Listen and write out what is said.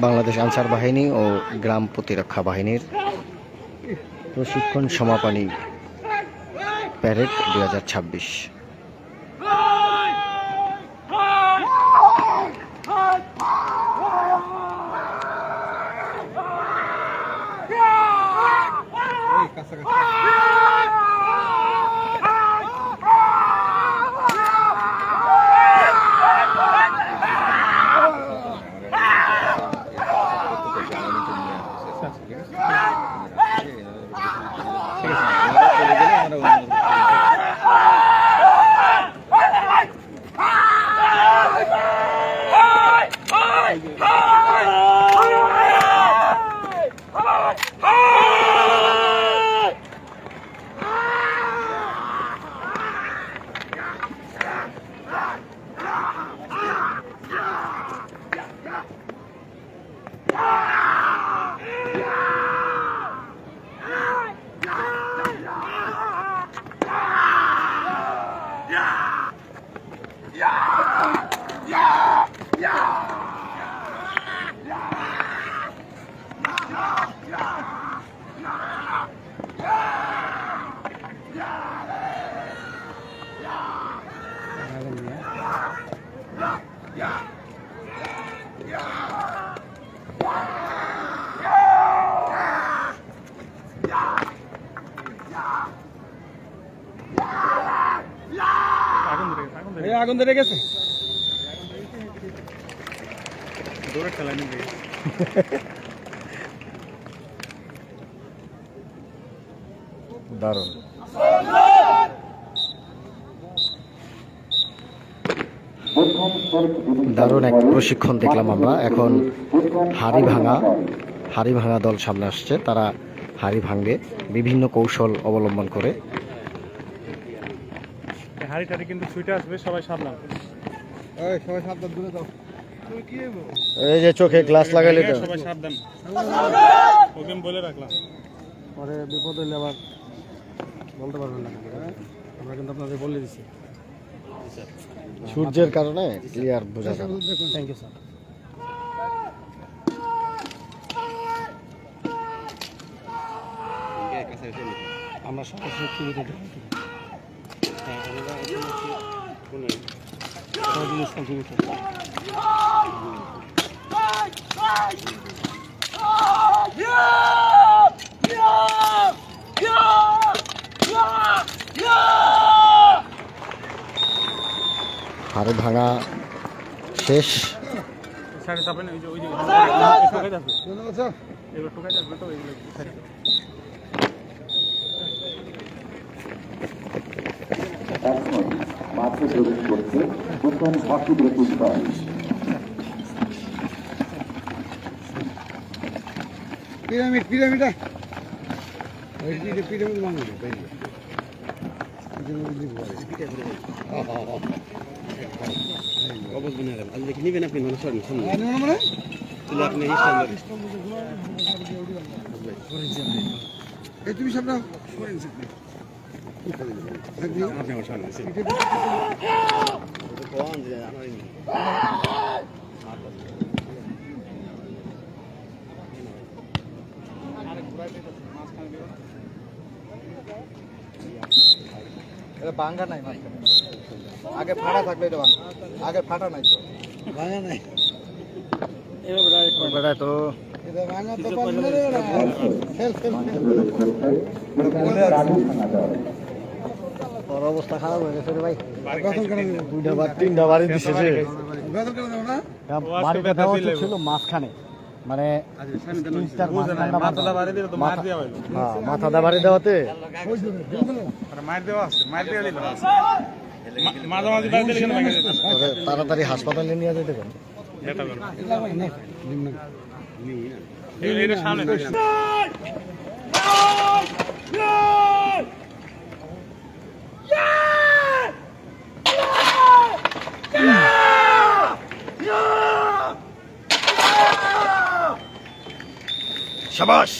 বাংলাদেশ আনসার বাহিনী ও গ্রাম প্রতিরক্ষা বাহিনীর প্রশিক্ষণ সমাপনী প্যারেড 2026। আগুন ধরে গেছে, দৌড়ে খেলা নিবে। দারুণ দারুণ এক প্রশিক্ষণ দেখলাম আমরা। এখন হাড়ি ভাঙা দল সামনে আসছে। তারা হাড়ি ভাঙবে বিভিন্ন কৌশল অবলম্বন করে। হাড়ি টাড়ি কিন্তু ছুটে আসবে, সবাই সাবধান। সবাই সাবধান, দূরে যাও। এই যে চোখে গ্লাস লাগাইলে তো সবাই সাবধান, ওকে বলে রাখলাম, পরে বিপদ হইলে আবার বলতে পারবেন না। আমরা কিন্তু আপনাদের বলে দিচ্ছি, সূর্যের কারণে ক্লিয়ার বোঝা যাবে। Thank you sir. আমরা সরাসরি টিভিতে টিভিতে হাড়ি ভাঙা শেষ। এখন মাঠে প্রবেশ করছে প্রথম হকি ব্রেকিং দল। পিরামিড পিরামিড পিরামিড বানানো নিবেন আপনি মানে সরেন সামনে আপনি তুমি সামনে আপনি আমার সামনে ভাঙ্গা নাই মাঝখানে আগে ফাটা থাকলে এটা ভাঙা আগে ফাটা নাই তো ভাঙা নাই বেটা তো এটা ভাঙা তো পারবে রে খেল খেল মাঠে প্রবেশ করছে প্রথম রাজু থানা দল। তোর অবস্থা খারাপ হয়ে গেছে রে ভাই। বেতন কেন দেব দুইটা বার তিনটা বাড়ি দিছে রে। বেতন কেন দেব না বাড়িটা দেওয়া উচিত ছিল মাঝখানে, মানে তিনটার মাঝখানটা মাথাটা বাড়ি দিলে তো মার দেওয়া হইলো হ্যাঁ মাথাটা বাড়ি দেওয়াতে আর মার দেওয়া আছে মার দেওয়া দিল মাঝামাঝি বাড়ি দিলে কেন ভাঙা যেত তোরে তাড়াতাড়ি হাসপাতালে নিয়ে যেতে পারে। এটা সামনে শাবাশ।